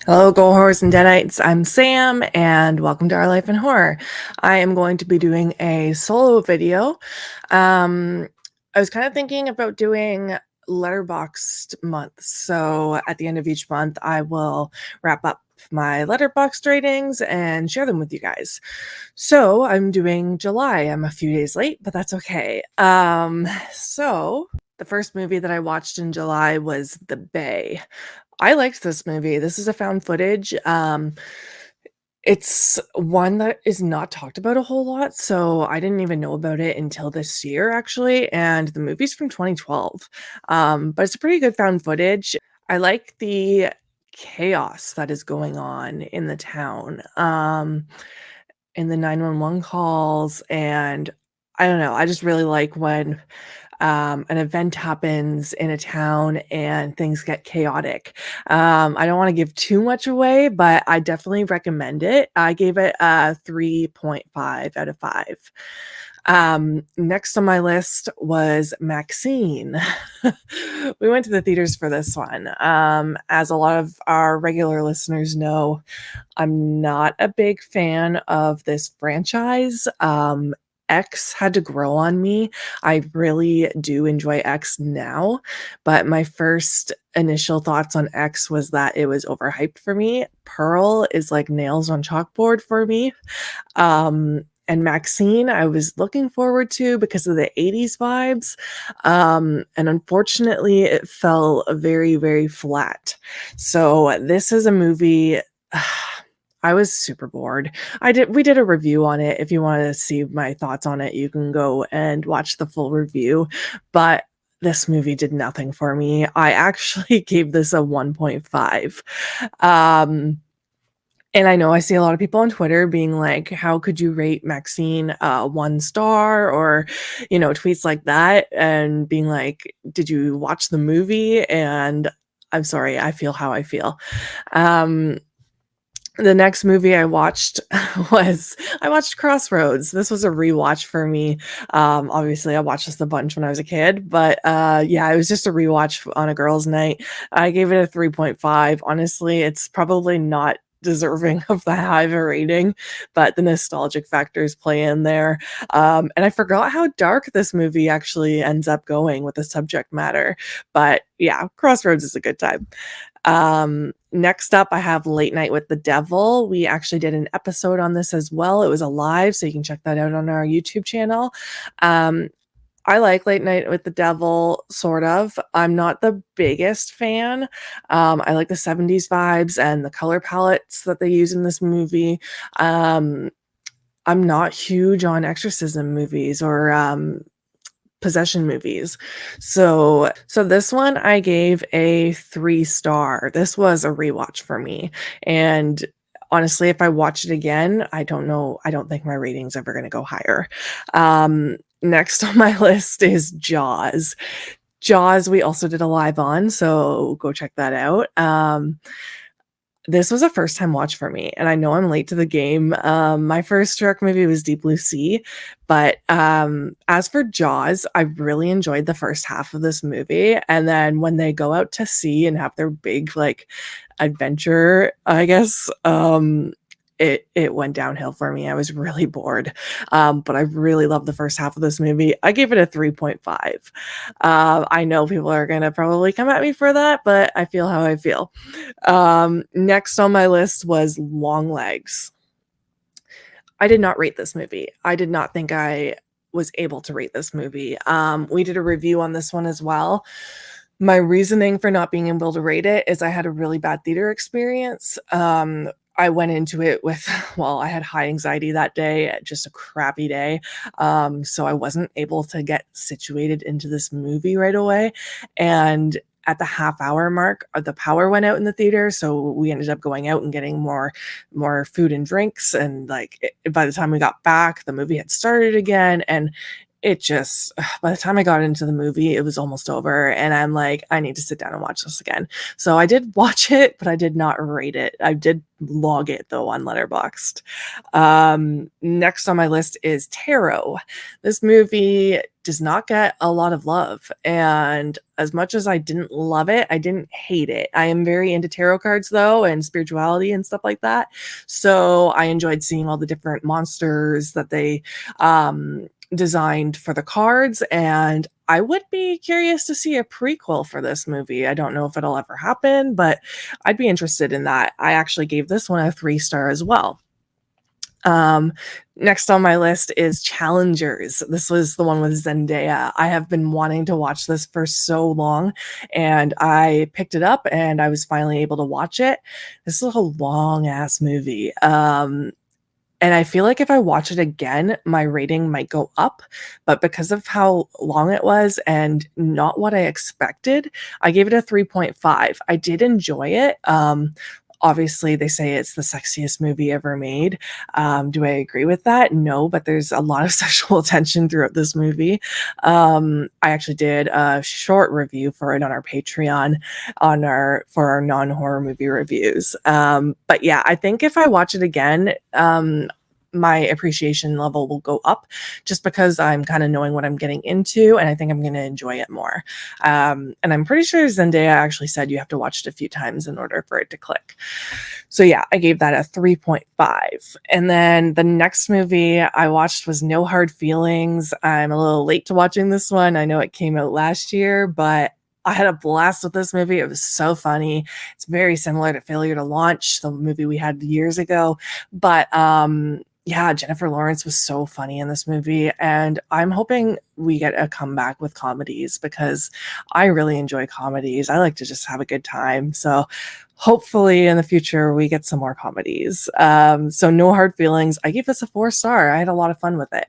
Hello, Go Horrors and Deadites. I'm Sam, and welcome to Our Life in Horror. I am going to be doing a solo video. Um, I was kind of thinking about doing Letterboxd months. So at the end of each month, I will wrap up my Letterboxd ratings and share them with you guys. So I'm doing July. I'm a few days late, but that's okay. So the first movie that I watched in July was The Bay. I liked this movie. This is a found footage. It's one that is not talked about a whole lot, so I didn't even know about it until this year, actually, and the movie's from 2012. But it's a pretty good found footage. I like the chaos that is going on in the town, in the 911 calls, and I don't know, I just really like when an event happens in a town and things get chaotic. I don't want to give too much away, but I definitely recommend it. I gave it a 3.5 out of 5. Next on my list was Maxine. We went to the theaters for this one. As a lot of our regular listeners know, I'm not a big fan of this franchise. X had to grow on me. I really do enjoy X now, but my first initial thoughts on X was that it was overhyped for me. Pearl is like nails on chalkboard for me. And Maxine, I was looking forward to because of the 80s vibes. And unfortunately, it fell very, very flat. So this is a movie. I was super bored. We did a review on it. If you want to see my thoughts on it, you can go and watch the full review. But this movie did nothing for me. I actually gave this a 1.5. Um, and I know I see a lot of people on Twitter being like, how could you rate Maxine 1 star, or, tweets like that, and being like, did you watch the movie? And I'm sorry, I feel how I feel. Um, the next movie I watched I watched Crossroads. This was a rewatch for me. Obviously I watched this a bunch when I was a kid, but yeah, it was just a rewatch on a girls' night. I gave it a 3.5. Honestly, it's probably not deserving of the high of a rating, but the nostalgic factors play in there. And I forgot how dark this movie actually ends up going with the subject matter. But yeah, Crossroads is a good time. Next up, I have Late Night with the Devil. We actually did an episode on this as well. It was a live, so you can check that out on our YouTube channel. Um, I like Late Night with the Devil, sort of. I'm not the biggest fan. I like the 70s vibes and the color palettes that they use in this movie. Um, I'm not huge on exorcism movies or possession movies. So this one I gave a 3 star. This was a rewatch for me. And honestly, if I watch it again, I don't know. I don't think my rating's ever going to go higher. Next on my list is Jaws. Jaws, we also did a live on, so go check that out. This was a first time watch for me, and I know I'm late to the game. My first shark movie was Deep Blue Sea, but as for Jaws, I really enjoyed the first half of this movie, and then when they go out to sea and have their big like adventure, I guess, it went downhill for me. I was really bored, but I really loved the first half of this movie. I gave it a 3.5. I know people are gonna probably come at me for that, but I feel how I feel. Next on my list was Long Legs. I did not rate this movie. I did not think I was able to rate this movie. We did a review on this one as well. My reasoning for not being able to rate it is I had a really bad theater experience. I went into it with, well, I had high anxiety that day, just a crappy day. So I wasn't able to get situated into this movie right away. And at the half hour mark, the power went out in the theater. So we ended up going out and getting more food and drinks. And like by the time we got back, the movie had started again. And it just by the time I got into the movie, it was almost over, and I'm like, "I need to sit down and watch this again." So I did watch it, but I did not rate it. I did log it, though, on Letterboxd. Next on my list is Tarot. This movie does not get a lot of love, and as much as I didn't love it, I didn't hate it. I am very into tarot cards, though, and spirituality and stuff like that, so I enjoyed seeing all the different monsters that they, designed for the cards, and I would be curious to see a prequel for this movie. I don't know if it'll ever happen, but I'd be interested in that. I actually gave this one a 3 star as well. Um, Next on my list is Challengers. This was the one with Zendaya. I have been wanting to watch this for so long, and I picked it up and I was finally able to watch it. This is a long ass movie. And I feel like if I watch it again, my rating might go up, but because of how long it was and not what I expected, I gave it a 3.5. I did enjoy it. Obviously, they say it's the sexiest movie ever made. Do I agree with that? No, but there's a lot of sexual tension throughout this movie. I actually did a short review for it on our Patreon for our non-horror movie reviews. But yeah, I think if I watch it again, my appreciation level will go up just because I'm kind of knowing what I'm getting into, and I think I'm going to enjoy it more. And I'm pretty sure Zendaya actually said you have to watch it a few times in order for it to click. So yeah, I gave that a 3.5. And then the next movie I watched was No Hard Feelings. I'm a little late to watching this one. I know it came out last year, but I had a blast with this movie. It was so funny. It's very similar to Failure to Launch, the movie we had years ago. But yeah, Jennifer Lawrence was so funny in this movie, and I'm hoping we get a comeback with comedies because I really enjoy comedies. I like to just have a good time. So hopefully in the future we get some more comedies. So No Hard Feelings. I gave this a 4 star. I had a lot of fun with it.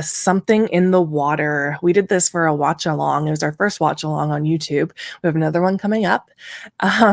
Something in the Water. We did this for a watch along. It was our first watch along on YouTube. We have another one coming up.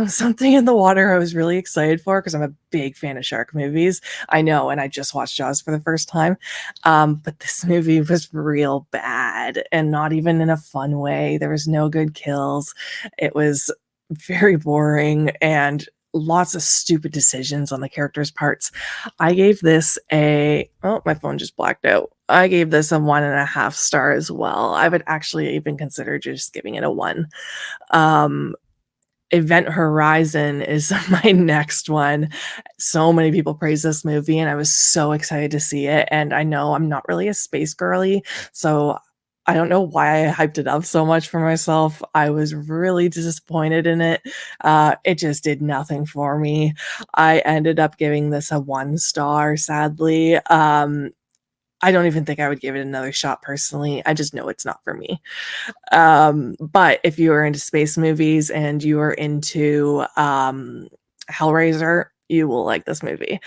Something in the Water I was really excited for because I'm a big fan of shark movies. I know, and I just watched Jaws for the first time. But this movie was real bad and not even in a fun way. There was no good kills. It was very boring and lots of stupid decisions on the characters' parts. I gave this my phone just blacked out. I gave this a 1.5 star as well. I would actually even consider just giving it a 1. Um, Event Horizon is my next one. So many people praise this movie, and I was so excited to see it. And I know I'm not really a space girly, so I don't know why I hyped it up so much for myself. I was really disappointed in it. It just did nothing for me. I ended up giving this a 1 star, sadly. I don't even think I would give it another shot personally. I just know it's not for me. But if you are into space movies and you are into Hellraiser, you will like this movie.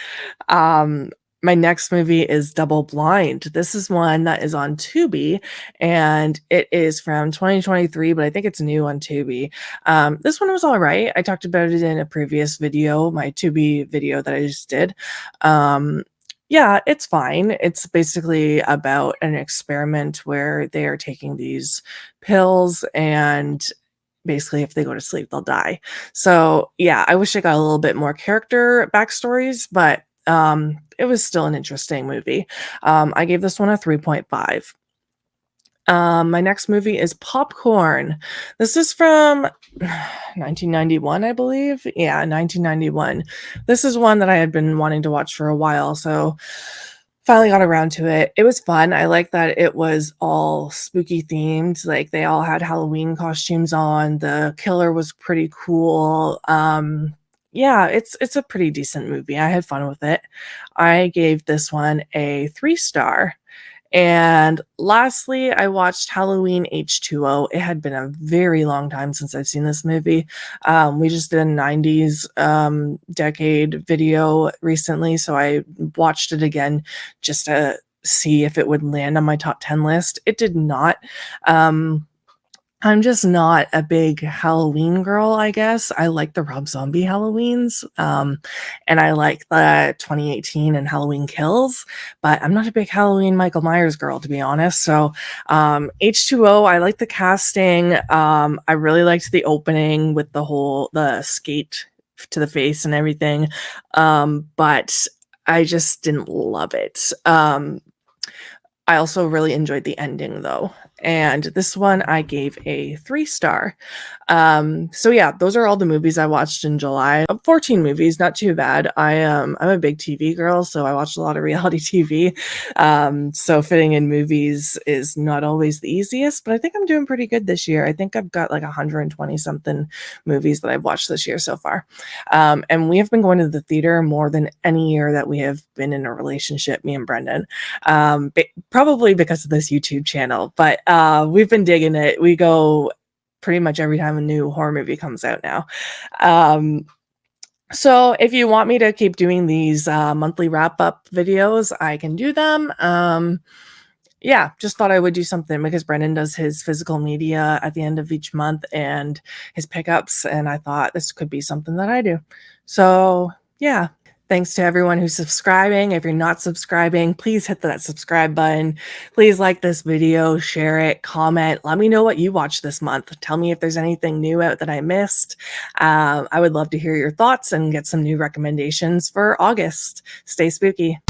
My next movie is Double Blind. This is one that is on Tubi, and it is from 2023, but I think it's new on Tubi. This one was all right. I talked about it in a previous video, my Tubi video that I just did. Yeah, it's fine. It's basically about an experiment where they are taking these pills, and basically if they go to sleep, they'll die. So yeah, I wish I got a little bit more character backstories, but it was still an interesting movie. I gave this one a 3.5. My next movie is Popcorn. This is from 1991, I believe. Yeah, 1991. This is one that I had been wanting to watch for a while, so finally got around to it. It was fun. I like that it was all spooky themed. Like they all had Halloween costumes on. The killer was pretty cool. Yeah, it's a pretty decent movie. I had fun with it. I gave this one a 3 star. And lastly, I watched Halloween H2O. It had been a very long time since I've seen this movie. We just did a 90s decade video recently, so I watched it again just to see if it would land on my top 10 list. It did not. Um, I'm just not a big Halloween girl, I guess. I like the Rob Zombie Halloweens, and I like the 2018 and Halloween Kills, but I'm not a big Halloween Michael Myers girl, to be honest. So, H2O, I like the casting. I really liked the opening with the skate to the face and everything, but I just didn't love it. I also really enjoyed the ending though. And this one I gave a 3 star. So yeah, those are all the movies I watched in July. 14 movies, not too bad. I'm a big TV girl, so I watched a lot of reality TV. So fitting in movies is not always the easiest, but I think I'm doing pretty good this year. I think I've got like 120 something movies that I've watched this year so far. And we have been going to the theater more than any year that we have been in a relationship, me and Brendan. Probably because of this YouTube channel, but we've been digging it. We go pretty much every time a new horror movie comes out now. Um, so if you want me to keep doing these monthly wrap up videos, I can do them. Yeah, just thought I would do something because Brendan does his physical media at the end of each month and his pickups, and I thought this could be something that I do. So yeah, thanks to everyone who's subscribing. If you're not subscribing, please hit that subscribe button. Please like this video, share it, comment. Let me know what you watched this month. Tell me if there's anything new out that I missed. I would love to hear your thoughts and get some new recommendations for August. Stay spooky.